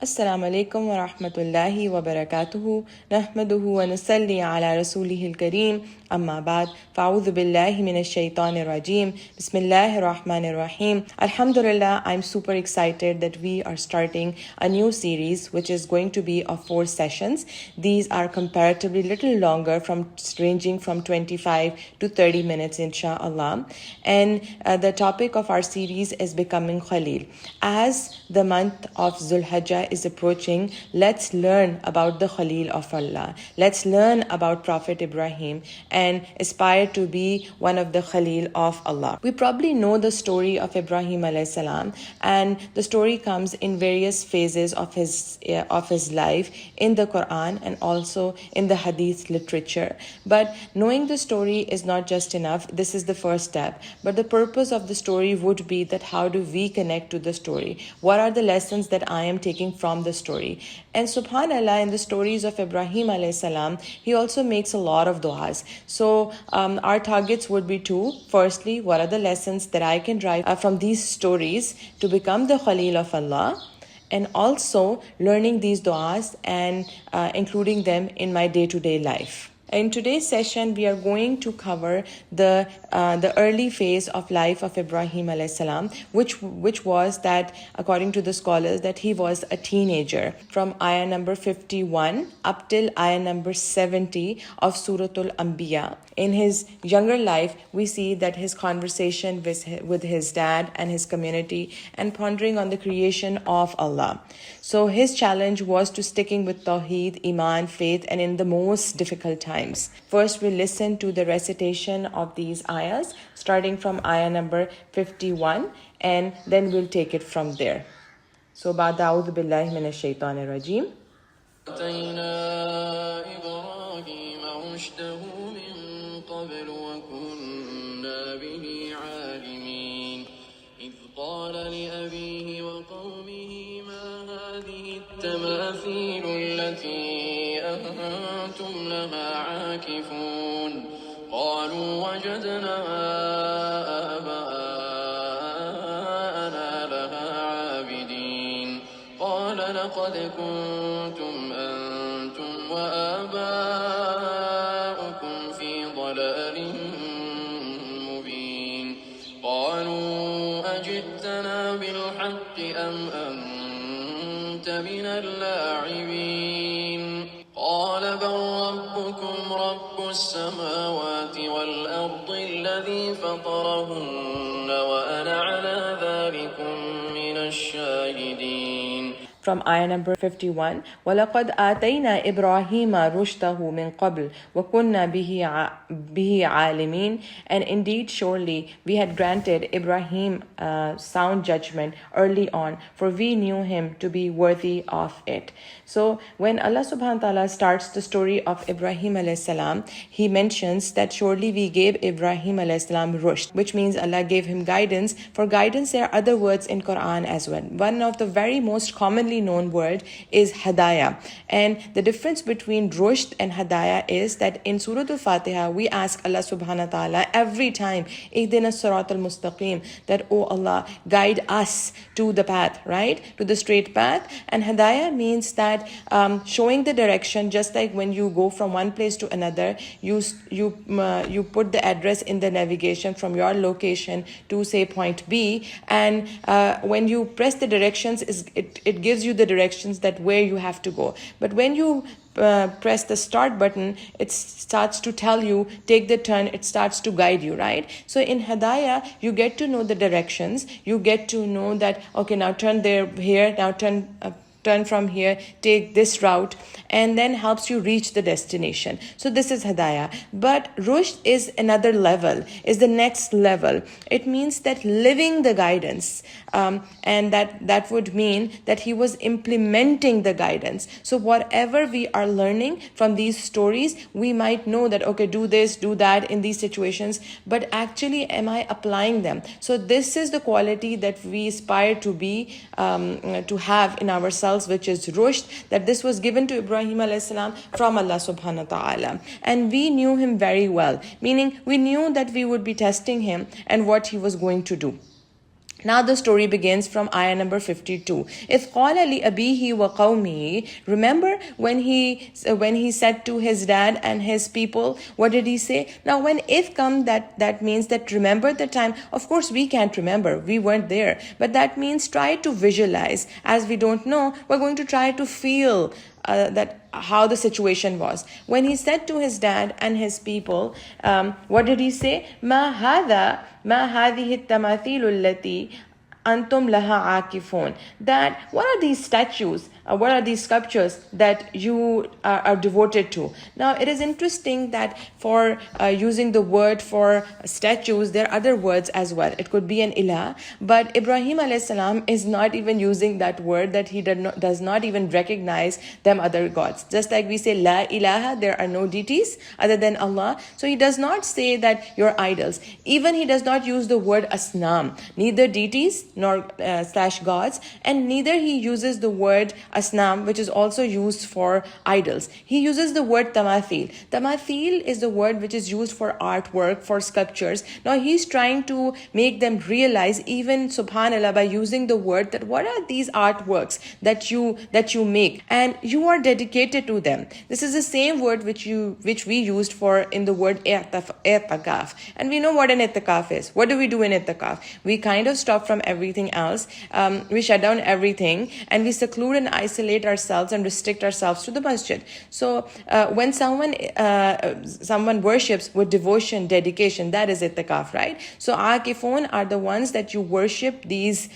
Assalamu alaikum wa rahmatullahi wa barakatuhu. Nahmaduhu wa nusalli ala rasulihil kareem. Amma ba'd. Fa'udhu billahi minash shaitanir rajeem. Bismillahir rahmanir rahim. Alhamdulillah, I'm super excited that we are starting a new series which is going to be of 4 sessions. These are comparatively little longer, ranging from 25 to 30 minutes, inshallah. And the topic of our series is Becoming Khaleel. As the month of Zulhijjah is approaching, let's learn about the Khalil of Allah. Let's learn about Prophet Ibrahim and aspire to be one of the Khalil of Allah. We probably know the story of Ibrahim alayhi salam, and the story comes in various phases of his life in the Qur'an and also in the Hadith literature. But knowing the story is not just enough. This is the first step. But the purpose of the story would be that how do we connect to the story? What are the lessons that I am taking from the story? And subhanallah, in the stories of Ibrahim alayhi salam, he also makes a lot of du'as. So our targets would be 2. Firstly, what are the lessons that I can derive from these stories to become the Khalil of Allah? And also learning these du'as and including them in my day-to-day life. In today's session, we are going to cover the early phase of life of Ibrahim alayhi salam, which was that, according to the scholars, that he was a teenager from ayah number 51 up till ayah number 70 of Suratul Anbiya. In his younger life, we see that his conversation with his dad and his community and pondering on the creation of Allah. So his challenge was to sticking with Tawheed, Iman, faith, and in the most difficult times. First, we'll listen to the recitation of these ayahs, starting from ayah number 51, and then we'll take it from there. So, ba'da a'udhu billahi minash shaitanir rajeem. قال لأبيه وقومه ما هذه التماثيل التي أنتم لها عاكفون قالوا وجدنا آباءنا لها عابدين قال لقد كنتم أنتم وآباؤكم في ضلال مبين قالوا أجئتنا بالحق أم أنت من اللاعبين قال بل ربكم رب السماوات والأرض الذي فطرهن وأنا على ذلكم من الشاهدين. From ayah number 51, وَلَقَدْ آتَيْنَا إِبْرَاهِيمَ رُشْدَهُ مِنْ قَبْلِ وَكُنَّا بِهِ عَالِمِينَ. And indeed, surely, we had granted Ibrahim sound judgment early on, for we knew him to be worthy of it. So, when Allah subhanahu wa ta'ala starts the story of Ibrahim alayhi salam, he mentions that surely we gave Ibrahim alayhi salam rushd, which means Allah gave him guidance. For guidance, there are other words in Qur'an as well. One of the very most commonly known word is hadaya, and the difference between rushd and hadaya is that in Surah Al-Fatiha we ask Allah subhanahu wa ta'ala every time, ihdina as-siratal mustaqim, that oh Allah, guide us to the path, right, to the straight path. And hadaya means that showing the direction, just like when you go from one place to another, you put the address in the navigation from your location to say point B, and when you press the directions, it gives you the directions that where you have to go. But when you press the start button, it starts to tell you take the turn, it starts to guide you, right? So in hadaya, you get to know the directions, you get to know that okay, now turn there, here, now turn from here, take this route, and then helps you reach the destination. So this is hadaya. But rushd is another level, is the next level. It means that living the guidance, and that would mean that he was implementing the guidance. So whatever we are learning from these stories, we might know that okay, do this, do that in these situations, but actually am I applying them? So this is the quality that we aspire to be, to have in ourselves, which is rushd, that this was given to Ibrahim alayhi salam from Allah subhanahu wa ta'ala. And we knew him very well, meaning we knew that we would be testing him and what he was going to do. Now the story begins from ayah number 52. إِذْ قَالَ لِأَبِيهِ وَقَوْمِهِ. Remember when he said to his dad and his people, what did he say? Now when if come, that means that remember the time. Of course we can't remember, we weren't there, but that means try to visualize. As we don't know, we're going to try to feel that how the situation was. When he said to his dad and his people, what did he say? ما هذه التماثيل التي أنتم لها عاكفون. That what are these statues, what are these sculptures that you are devoted to? Now it is interesting that for using the word for statues, there are other words as well. It could be an ilah, but Ibrahim alayhi salam is not even using that word, that he does not even recognize them other gods. Just like we say la ilaha, there are no deities other than Allah. So he does not say that you're idols. Even he does not use the word asnam, neither deities nor slash gods, and neither he uses the word asnam, which is also used for idols. He uses the word tamathil. Tamathil is the word which is used for artwork, for sculptures. Now he's trying to make them realize, even subhanallah, by using the word, that what are these artworks that you make, and you are dedicated to them. This is the same word which we used for in the word i'tikaf. And we know what an i'tikaf is. What do we do in i'tikaf? We kind of stop from everything else. We shut down everything and we seclude and isolate ourselves and restrict ourselves to the masjid. So when someone worships with devotion, dedication, that is i'tikaf, right? So aakifun are the ones that you worship these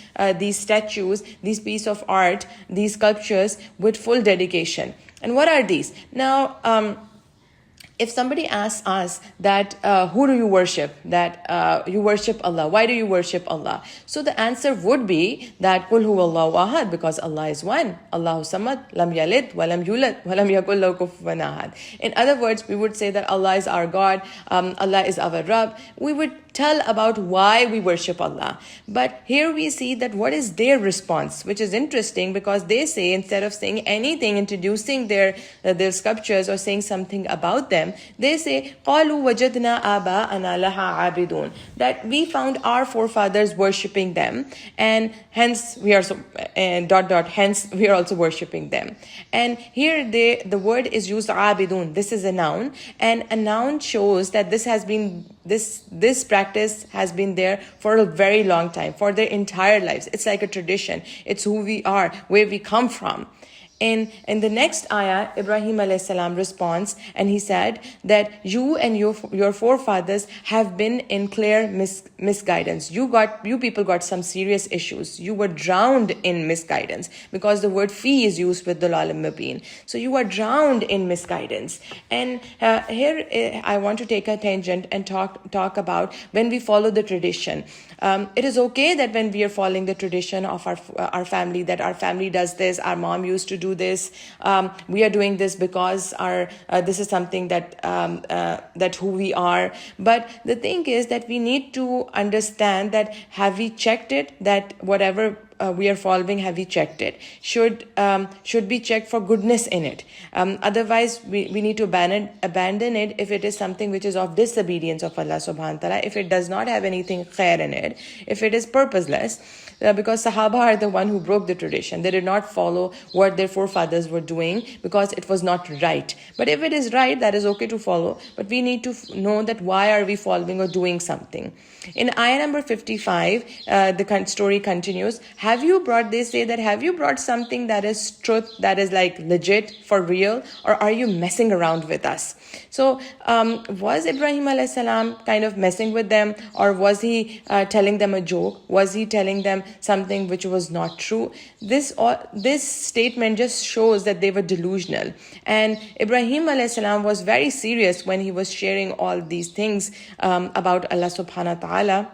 statues, these piece of art, these sculptures with full dedication. And what are these? Now, if somebody asks us that who do you worship, that you worship Allah, why do you worship Allah? So the answer would be that Qul huwallahu ahad, because Allah is one. Allahu samad, lam yalid, walam yulad, walam yakul lahu kufuwan ahad. In other words, we would say that Allah is our God, Allah is our Rabb. We would tell about why we worship Allah. But here we see that what is their response, which is interesting, because they say, instead of saying anything, introducing their sculptures or saying something about them, they say, قَالُوا وَجَدْنَا آبَاءَنَا لَهَا عَابِدُونَ, that we found our forefathers worshipping them, and hence we are hence we are also worshipping them. And here the word is used, عَابِدُون. This is a noun, and a noun shows that this practice has been there for a very long time, for their entire lives. It's like a tradition. It's who we are, where we come from. In the next ayah, Ibrahim alayhi salam responds, and he said that you and your forefathers have been in clear misguidance. You people got some serious issues. You were drowned in misguidance, because the word fi is used with dalal mubin. So you are drowned in misguidance. And here I want to take a tangent and talk about when we follow the tradition. It is okay that when we are following the tradition of our family, that our family does this, our mom used to do this, we are doing this because this is something that who we are. But the thing is that we need to understand that, have we checked it, that whatever we are following, have we checked it? Should be checked for goodness in it. Otherwise, we need to abandon it if it is something which is of disobedience of Allah subhanahu wa ta'ala, if it does not have anything khair in it, if it is purposeless. Because Sahaba are the one who broke the tradition. They did not follow what their forefathers were doing because it was not right. But if it is right, that is okay to follow. But we need to know that why are we following or doing something. In ayah number 55, the story continues. They say that, have you brought something that is truth, that is like legit, for real? Or are you messing around with us? So was Ibrahim alayhi salam kind of messing with them? Or was he telling them a joke? Was he telling them something which was not true? This statement just shows that they were delusional. And Ibrahim alayhi salam was very serious when he was sharing all these things about Allah subhanahu wa ta'ala.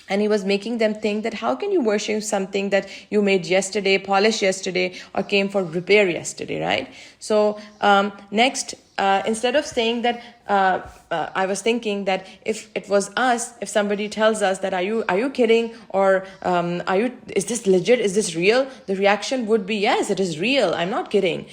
And he was making them think that how can you worship something that you made yesterday, polished yesterday, or came for repair yesterday, right? So next, instead of saying that, I was thinking that if it was us, if somebody tells us that are you kidding, or is this legit, is this real? The reaction would be, yes, it is real, I'm not kidding.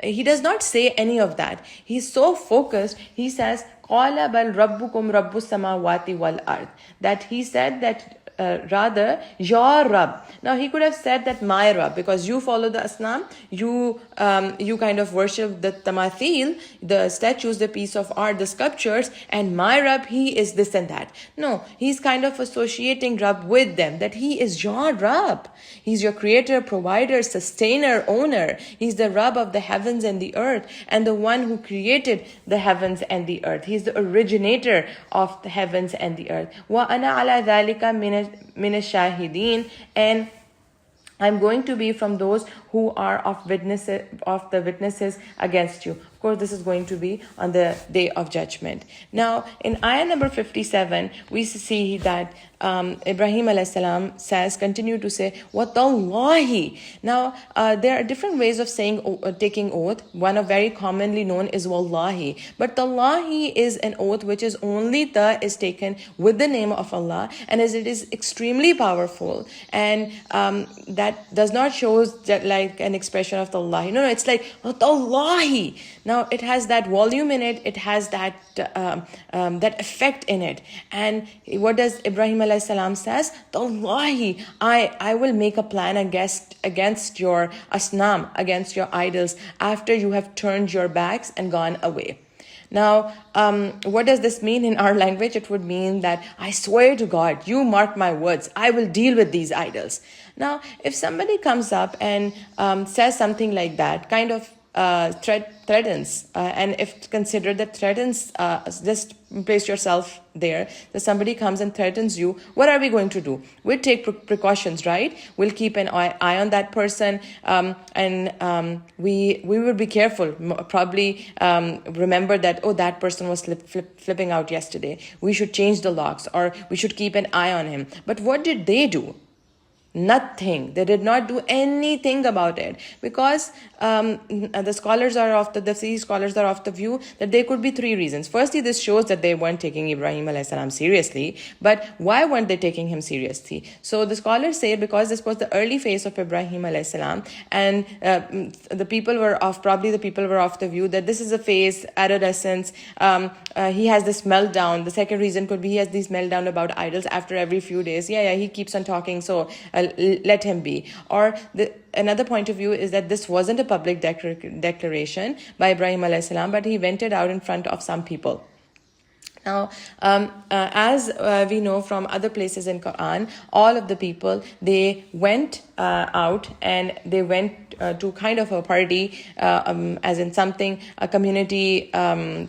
He does not say any of that. He's so focused. He says, قَالَ بَلْ رَبُّكُمْ رَبُّ السَّمَاوَاتِ وَالْأَرْضِ, that he said that rather your Rabb. Now he could have said that my Rabb, because you follow the asnam, you kind of worship the tamathil, the statues, the piece of art, the sculptures, and my Rabb, he is this and that. No, he's kind of associating Rabb with them, that he is your Rabb. He's your creator, provider, sustainer, owner. He's the Rabb of the heavens and the earth, and the one who created the heavens and the earth. He's the originator of the heavens and the earth. Wa ana ala dhalika min ash-shahidin, and I'm going to be from those who are of the witnesses against you. Of course, this is going to be on the day of judgment. Now, in ayah number 57, we see that Ibrahim alayhi salam continue to say, Watallahi. Now, there are different ways of saying, taking oath. One of very commonly known is Wallahi. But Tallahi is an oath which is only ta is taken with the name of Allah, and as it is extremely powerful, and that does not show that like an expression of Tallahi. No, it's like Tallahi. Now, it has that volume in it. It has that that effect in it. And what does Ibrahim alayhi salam says? Tallahi, I will make a plan against your asnam, against your idols, after you have turned your backs and gone away. Now, what does this mean in our language? It would mean that I swear to God, you mark my words, I will deal with these idols. Now, if somebody comes up and says something like that, kind of threatens, and if consider that threatens, just place yourself there, that somebody comes and threatens you, what are we going to do? We'll take precautions, right? We'll keep an eye on that person, and we will be careful. Probably remember that, oh, that person was flipping out yesterday. We should change the locks, or we should keep an eye on him. But what did they do? Nothing. They did not do anything about it, because the scholars are of the view that there could be three reasons. Firstly, this shows that they weren't taking Ibrahim alayhi salam seriously. But why weren't they taking him seriously? So the scholars say because this was the early phase of Ibrahim alayhi salam, and the people were of the view that this is a phase, adolescence. He has this meltdown. The second reason could be he has this meltdown about idols after every few days. He keeps on talking, so let him be. Or another point of view is that this wasn't a public declaration by Ibrahim alayhi salam, but he went it out in front of some people. Now, as we know from other places in Qur'an, all of the people, they went out and they went to kind of a party, as in something, a community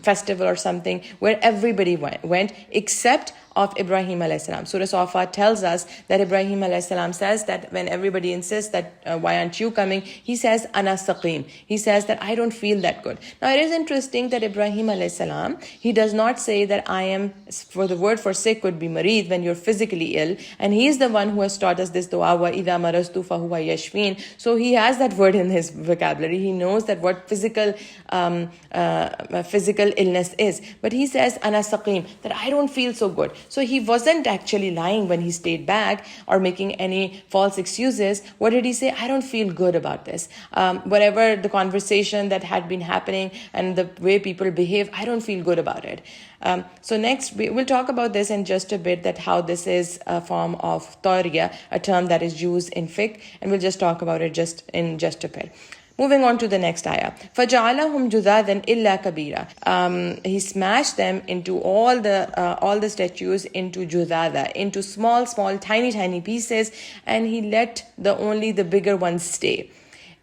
festival or something, where everybody went except of Ibrahim alayhi salam. Surah Safat tells us that Ibrahim alayhi salam says that when everybody insists that why aren't you coming, he says ana saqim. He says that I don't feel that good. Now it is interesting that Ibrahim alayhi salam, he does not say that I am, for the word for sick could be marid, when you're physically ill, and he is the one who has taught us this dua, wa idha marastu fahuwa yashfin. So he has that word in his vocabulary. He knows that what physical illness is. But he says ana saqim, that I don't feel so good. So he wasn't actually lying when he stayed back or making any false excuses. What did he say? I don't feel good about this. Whatever the conversation that had been happening and the way people behave, I don't feel good about it. So next, we'll talk about this in just a bit, that how this is a form of tariya, a term that is used in fiqh, and we'll just talk about it in just a bit. Moving on to the next ayah. فَجَعَلَهُمْ جُذَاذًا إِلَّا كَبِيرًا. He smashed them into all the statues into judada, into small, tiny pieces, and he let only the bigger ones stay.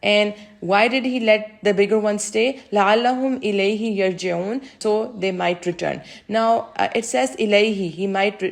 And why did he let the bigger ones stay? لَعَلَّهُمْ إِلَيْهِ يَرْجِعُونَ, so they might return. Now it says إِلَيْهِ,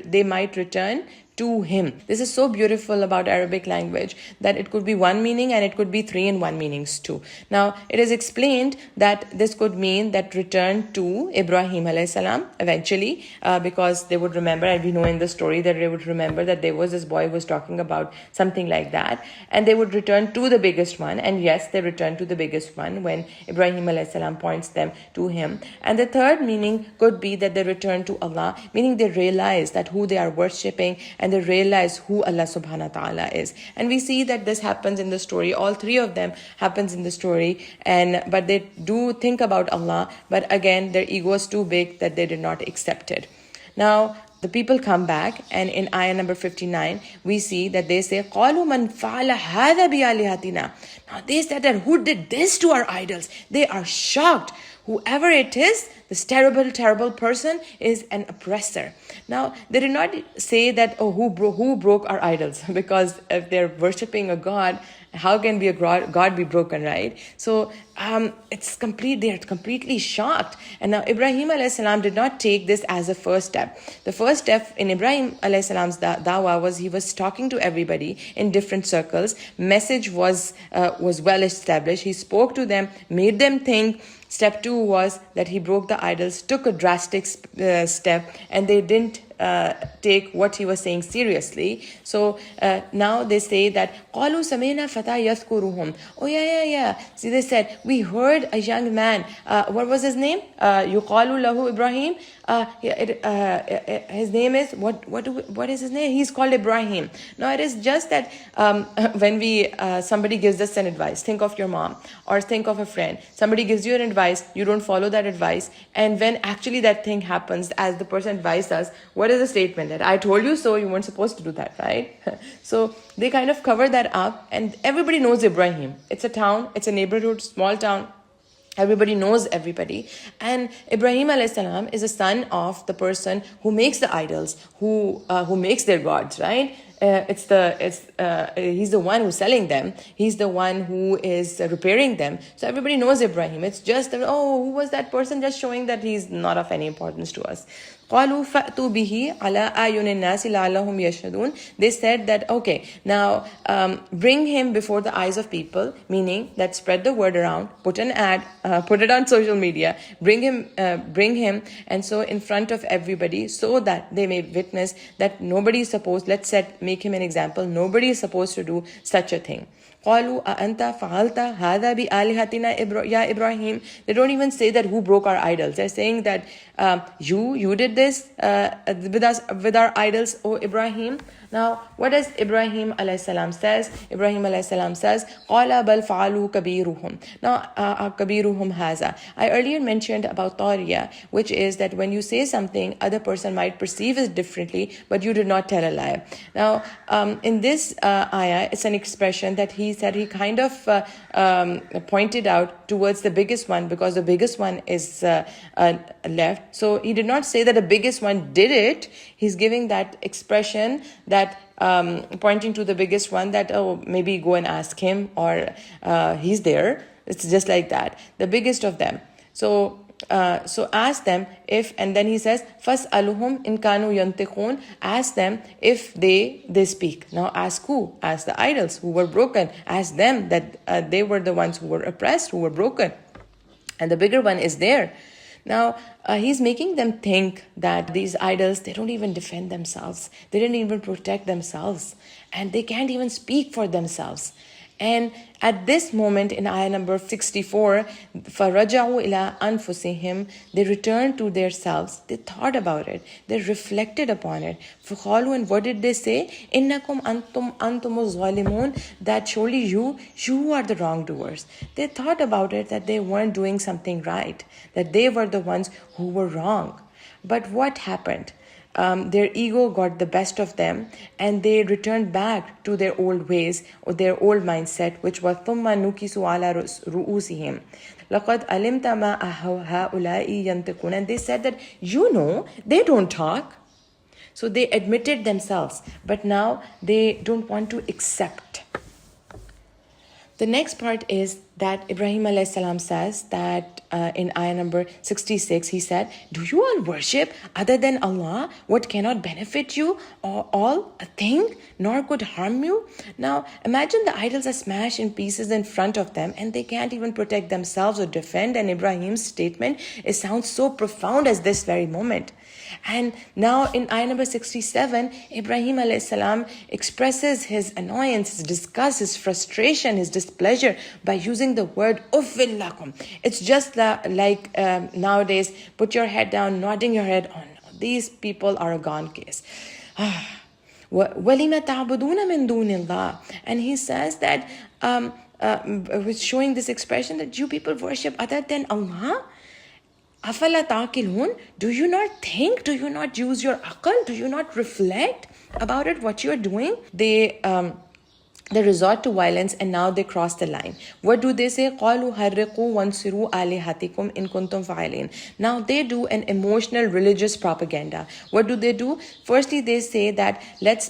they might return to him. This is so beautiful about Arabic language, that it could be one meaning and it could be three in one meanings too. Now, it is explained that this could mean that return to Ibrahim alayhi salam eventually, because they would remember, and we know in the story that they would remember that there was this boy who was talking about something like that, and they would return to the biggest one. And yes, they returned to the biggest one when Ibrahim alayhi salam points them to him. And the third meaning could be that they return to Allah, meaning they realize that who they are worshipping, and they realize who Allah subhanahu wa ta'ala is. And we see that this happens in the story. All three of them happens in the story, but they do think about Allah, but again their ego is too big that they did not accept it. Now the people come back, and in ayah number 59, we see that they say, قَالُوا مَنْ فَعَلَ هَذَا بِآلِهَتِنَا. Now they said that who did this to our idols? They are shocked. Whoever it is, this terrible, terrible person is an oppressor. Now, they did not say that, oh, who broke our idols? Because if they're worshipping a god, how can a god be broken, right? So they're completely shocked. And now Ibrahim alayhi salam did not take this as a first step. The first step in Ibrahim alayhi salam's dawah was he was talking to everybody in different circles. Message was well established. He spoke to them, made them think. Step 2 was that he broke the idols, took a drastic step, and they didn't take what he was saying seriously. So now they say that قَالُوا سَمِعْنَا فَتَى يَذْكُرُهُمْ. Oh yeah. See, they said, we heard a young man. What was his name? يُقَالُ لَهُ Ibrahim. His name is, what is his name? He's called Ibrahim. No, it is just that when somebody gives us an advice, think of your mom or think of a friend. Somebody gives you an advice, you don't follow that advice, and when actually that thing happens as the person advised us, what is the statement? That I told you so, you weren't supposed to do that, right? So they kind of cover that up, and everybody knows Ibrahim. It's a town, it's a neighborhood, small town. Everybody knows everybody. And Ibrahim alayhi salam is a son of the person who makes the idols, who makes their gods, right? He's the one who's selling them. He's the one who is repairing them. So everybody knows Ibrahim. It's just that, oh, who was that person? Just showing that he's not of any importance to us. قَالُوا فَأْتُوا بِهِ عَلَىٰ أَعْيُنِ النَّاسِ لَعَلَّهُمْ يَشْهَدُونَ. They said that, okay, now bring him before the eyes of people, meaning that spread the word around, put an ad, put it on social media, bring him, and so in front of everybody, so that they may witness that nobody is supposed, make him an example, nobody is supposed to do such a thing. قَالُوا أَأَنْتَ فَعَلْتَ هَذَا بِآلِهَتِنَا يَا إِبْرَاهِيمُ. They don't even say that who broke our idols. They're saying that you did this with our idols, O Ibrahim. Now, what does Ibrahim alayhi salam says? Ibrahim alayhi salam says, قَالَ بَلْ فَعَلُوا كَبِيرُهُمْ. Now, كَبِيرُهُمْ هَذَا. I earlier mentioned about tariya, which is that when you say something, other person might perceive it differently, but you did not tell a lie. Now, in this ayah, it's an expression that he said he kind of pointed out towards the biggest one, because the biggest one is left. So he did not say that the biggest one did it. He's giving that expression that pointing to the biggest one, that, oh, maybe go and ask him, or he's there. It's just like that. The biggest of them. So ask them if, and then he says, فَاسْأَلُهُمْ إِنْ كَانُوا يَنْتِقُونَ. Ask them if they speak. Now ask who? Ask the idols who were broken. Ask them that they were the ones who were oppressed, who were broken. And the bigger one is there. Now, he's making them think that these idols, they don't even defend themselves. They didn't even protect themselves. And they can't even speak for themselves. And at this moment in ayah number 64, فَرَجَعُوا إِلَىٰ أَنفُسِهِمْ. They returned to their selves. They thought about it. They reflected upon it. فَقَالُوا, and what did they say? إِنَّكُمْ أَنْتُمْ الظَّالِمُونَ. That surely you are the wrongdoers. They thought about it, that they weren't doing something right, that they were the ones who were wrong. But what happened? Their ego got the best of them, and they returned back to their old ways, or their old mindset, which was ثُمَّ نُكِسُوا عَلَى رُؤُوسِهِمْ لَقَدْ عَلِمْتَ مَا هَؤُلَاءِ يَنْتِقُونَ. And they said that, they don't talk. So they admitted themselves, but now they don't want to accept. The next part is that Ibrahim alayhi salam says that in ayah number 66, he said, do you all worship other than Allah what cannot benefit you or all a thing nor could harm you? Now imagine the idols are smashed in pieces in front of them, and they can't even protect themselves or defend. And Ibrahim's statement, it sounds so profound as this very moment. And now in ayah number 67, Ibrahim alayhi salam expresses his annoyance, his disgust, his frustration, his displeasure by using the word uffil lakum. It's just like nowadays, put your head down, nodding your head on. These people are a gone case. وَلِمَ تَعْبُدُونَ مِن دُونِ اللَّهِ. And he says that, with showing this expression that you people worship other than Allah. Afala taqilun? Do you not think? Do you not use your aql? Do you not reflect about it, what you're doing? They resort to violence, and now they cross the line. What do they say? قَالُوا هَرِّقُوا وَانْصُرُوا آلِهَتِكُمْ إِن كُنْتُمْ فَاعِلِينَ. Now they do an emotional religious propaganda. What do? Firstly, they say that let's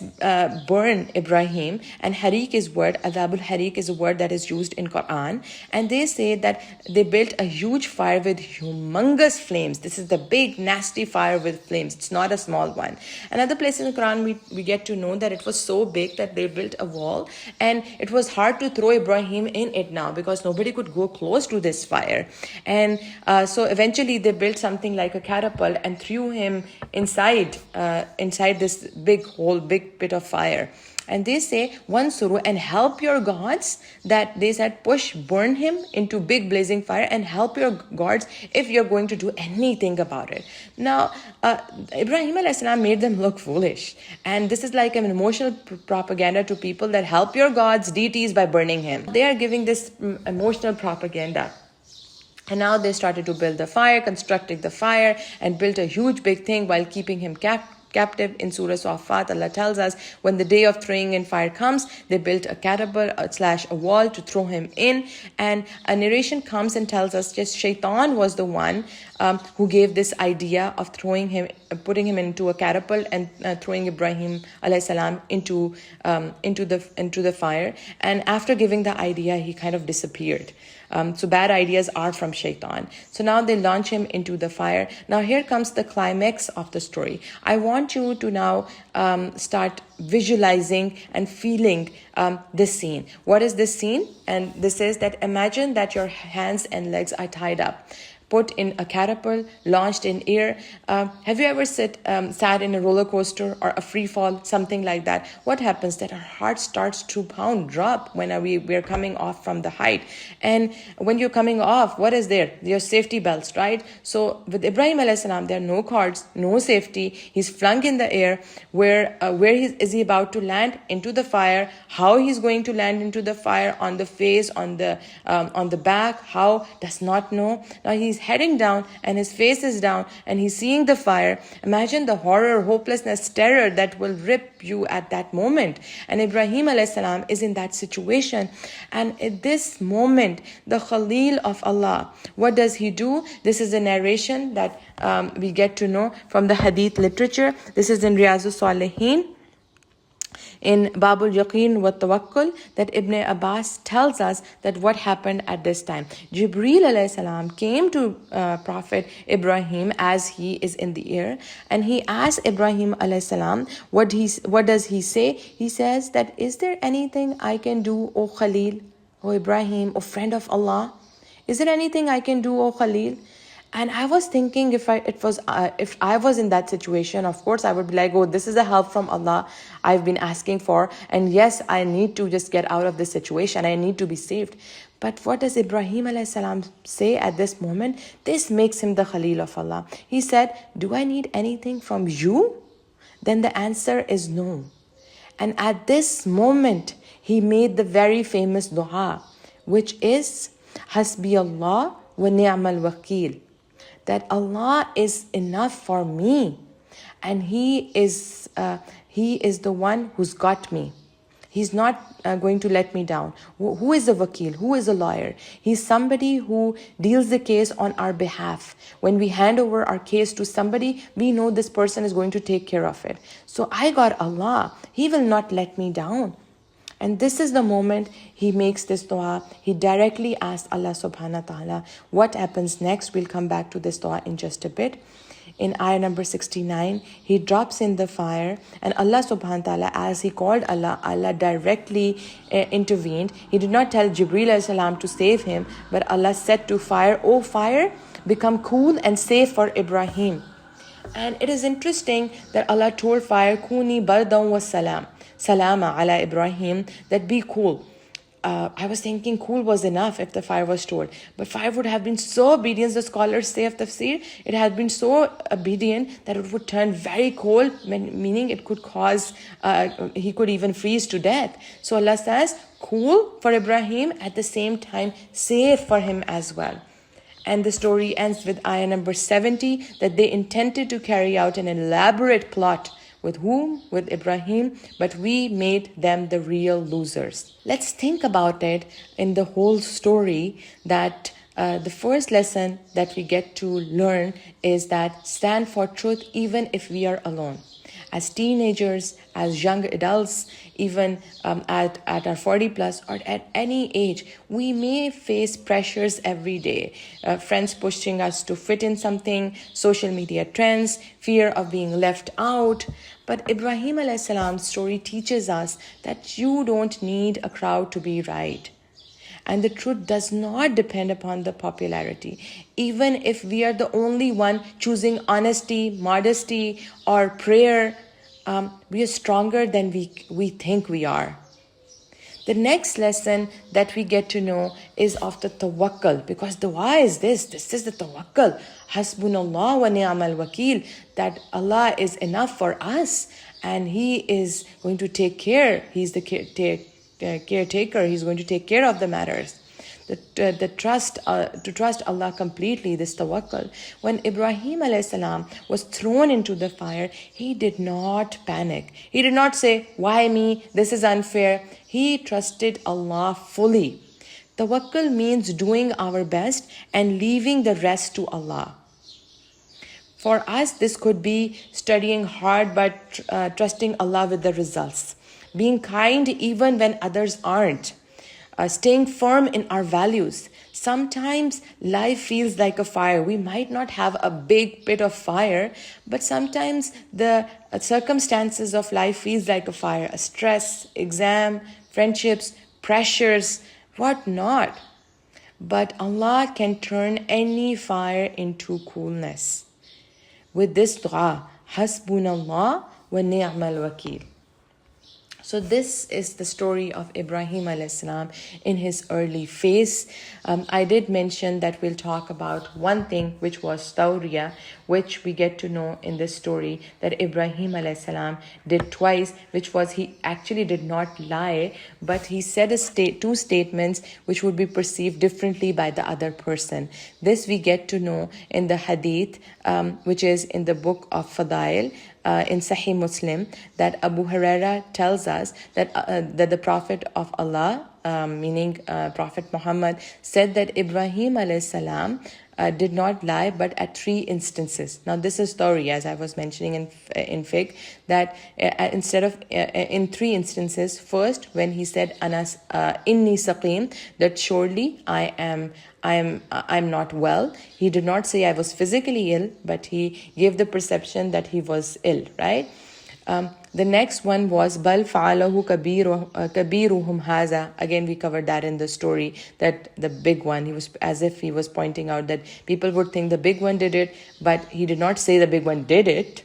burn Ibrahim, and harik is word, adabul harik is a word that is used in Qur'an, and they say that they built a huge fire with humongous flames. This is the big nasty fire with flames. It's not a small one. Another place in the Quran we get to know that it was so big that they built a wall, and it was hard to throw Ibrahim in it now because nobody could go close to this fire. And so eventually they built something like a catapult and threw him inside this big hole, big pit of fire. And they say, one suru, and help your gods, that they said, burn him into big blazing fire and help your gods if you're going to do anything about it. Now, Ibrahim a.s. made them look foolish. And this is like an emotional propaganda to people that help your gods, deities, by burning him. They are giving this emotional propaganda. And now they started to build the fire, constructing the fire, and built a huge big thing while keeping him captive. In Surah Safat, Allah tells us when the day of throwing in fire comes, they built a catapult / a wall to throw him in. And a narration comes and tells us just Shaitan was the one who gave this idea of putting him into a catapult and throwing Ibrahim alayhi salam into the fire. And after giving the idea, he kind of disappeared. So bad ideas are from Shaitan. So now they launch him into the fire. Now here comes the climax of the story. I want you to now start visualizing and feeling this scene. What is this scene? And this is that imagine that your hands and legs are tied up, put in a catapult, launched in air. Have you ever sat in a roller coaster or a free fall, something like that? What happens? That our heart starts to drop when we're coming off from the height. And when you're coming off, what is there? Your safety belts, right? So with Ibrahim alayhi salam, there are no cords, no safety. He's flung in the air. Where is he about to land? Into the fire. How he's going to land into the fire? On the face, on the back? How? Does not know. Now he's heading down and his face is down and he's seeing the fire. Imagine the horror, hopelessness, terror that will rip you at that moment. And Ibrahim alayhi salam is in that situation. And at this moment, the Khalil of Allah, what does he do? This is a narration that we get to know from the hadith literature. This is in Riyadus Salihin, in Babul Yaqeen wa Tawakkul, that Ibn Abbas tells us that what happened at this time. Jibreel alayhi salam came to Prophet Ibrahim as he is in the air, and he asked Ibrahim alayhi salam, what does he say? He says that, is there anything I can do, O Khalil, O Ibrahim, O friend of Allah? Is there anything I can do, O Khalil? And I was thinking, if I was in that situation, of course I would be like, oh, this is a help from Allah I've been asking for, and yes, I need to just get out of this situation. I need to be saved. But what does Ibrahim alayhi salam say at this moment? This makes him the Khalil of Allah. He said, do I need anything from you? Then the answer is no. And at this moment, he made the very famous dua, which is Hasbi Allah wa ni'mal wakil. That Allah is enough for me, and He is the one who's got me. He's not going to let me down. Who is a wakil? Who is a lawyer? He's somebody who deals the case on our behalf. When we hand over our case to somebody, we know this person is going to take care of it. So I got Allah. He will not let me down. And this is the moment he makes this dua. He directly asks Allah subhanahu wa ta'ala what happens next. We'll come back to this dua in just a bit. In ayah number 69, he drops in the fire, and Allah subhanahu wa ta'ala, as he called Allah, Allah directly intervened. He did not tell Jibreel alayhi salam to save him, but Allah said to fire, "O fire, become cool and safe for Ibrahim." And it is interesting that Allah told fire, "Kuni bardan wa salam." Salama ala Ibrahim, that be cool. I was thinking cool was enough if the fire was stored. But fire would have been so obedient, the scholars say of tafsir, it had been so obedient that it would turn very cold, meaning it could cause, he could even freeze to death. So Allah says, cool for Ibrahim, at the same time, safe for him as well. And the story ends with ayah number 70, that they intended to carry out an elaborate plot. With whom? With Ibrahim, but we made them the real losers. Let's think about it in the whole story, that the first lesson that we get to learn is that stand for truth even if we are alone. As teenagers, as young adults, even at our 40 plus or at any age, we may face pressures every day. Friends pushing us to fit in something, social media trends, fear of being left out. But Ibrahim alayhi salam's story teaches us that you don't need a crowd to be right. And the truth does not depend upon the popularity. Even if we are the only one choosing honesty, modesty, or prayer, we are stronger than we think we are. The next lesson that we get to know is of the tawakkul, because dua is this. This is the tawakkul. Hasbunallah wa ni'mal wakil. That Allah is enough for us and He is going to take care. He's the caretaker. He's going to take care of the matters. To trust Allah completely, this tawakkul. When Ibrahim alayhi salam was thrown into the fire, he did not panic. He did not say, why me? This is unfair. He trusted Allah fully. Tawakkul means doing our best and leaving the rest to Allah. For us, this could be studying hard but trusting Allah with the results. Being kind even when others aren't. Staying firm in our values. Sometimes life feels like a fire. We might not have a big pit of fire, but sometimes the circumstances of life feels like a fire. A stress, exam, friendships, pressures, what-not. But Allah can turn any fire into coolness. With this dua, Hasbunallah wa ni'mal wakil. So this is the story of Ibrahim alayhi salam in his early phase. I did mention that we'll talk about one thing, which was tawriya, which we get to know in this story that Ibrahim alayhi salam did twice, which was he actually did not lie, but he said two statements which would be perceived differently by the other person. This we get to know in the hadith, which is in the book of Fadail, in Sahih Muslim, that Abu Huraira tells us that the Prophet of Allah, meaning Prophet Muhammad, said that Ibrahim alayhi salam did not lie, but at 3 instances. Now this is story, as I was mentioning in fiqh, that instead of in 3 instances. First, when he said Anas inni saqim, that surely I'm not well. He did not say I was physically ill, but he gave the perception that he was ill, right? The next one was Bal fa'alahu kabiruhum haza. Again, we covered that in the story, that the big one, he was as if he was pointing out that people would think the big one did it, but he did not say the big one did it.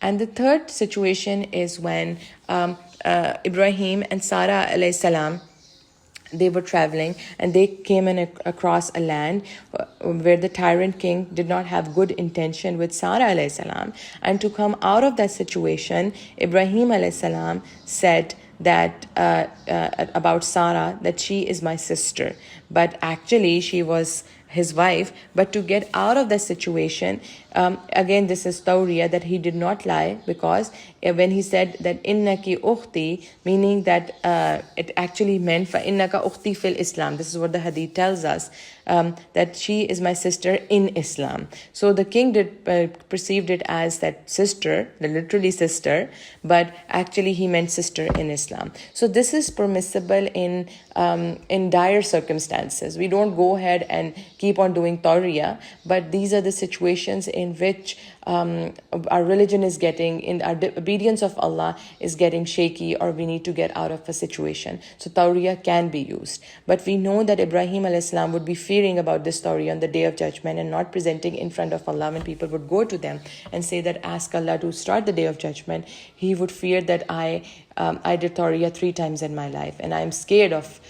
And the third situation is when Ibrahim and Sarah alayhi salam, they were traveling and they came across a land where the tyrant king did not have good intention with Sarah alayhi salam. And to come out of that situation, Ibrahim alayhi salam said that about Sarah, that she is my sister, but actually she was his wife. But to get out of that situation, again this is tawriya, that he did not lie, because when he said that innaki ukhti, meaning that it actually meant fa innaka ukhti fil Islam. This is what the hadith tells us, that she is my sister in Islam. So the king did perceived it as that sister, the literally sister, but actually he meant sister in Islam. So this is permissible in dire circumstances. We don't go ahead and keep on doing tawriya, but these are the situations in which our religion is getting, in our obedience of Allah is getting shaky, or we need to get out of a situation. So tawriya can be used. But we know that Ibrahim alayhi salam would be fearing about this story on the day of judgment and not presenting in front of Allah. When people would go to them and say that ask Allah to start the day of judgment, he would fear that I did tawriya 3 times in my life and I'm scared of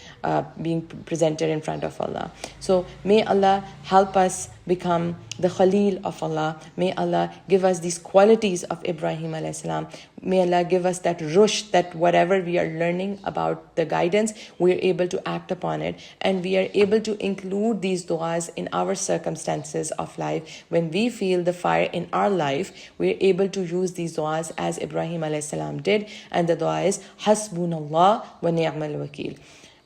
being presented in front of Allah. So may Allah help us become the Khalil of Allah. May Allah give us these qualities of Ibrahim alayhi salam. May Allah give us that rushd, that whatever we are learning about the guidance, we are able to act upon it, and we are able to include these du'as in our circumstances of life. When we feel the fire in our life, we are able to use these du'as as Ibrahim alayhi salam did, and the du'a is Hasbunallah wa ni'mal wakeel.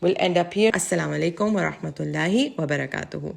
We'll end up here. Assalamu alaikum wa rahmatullahi wa barakatuhu.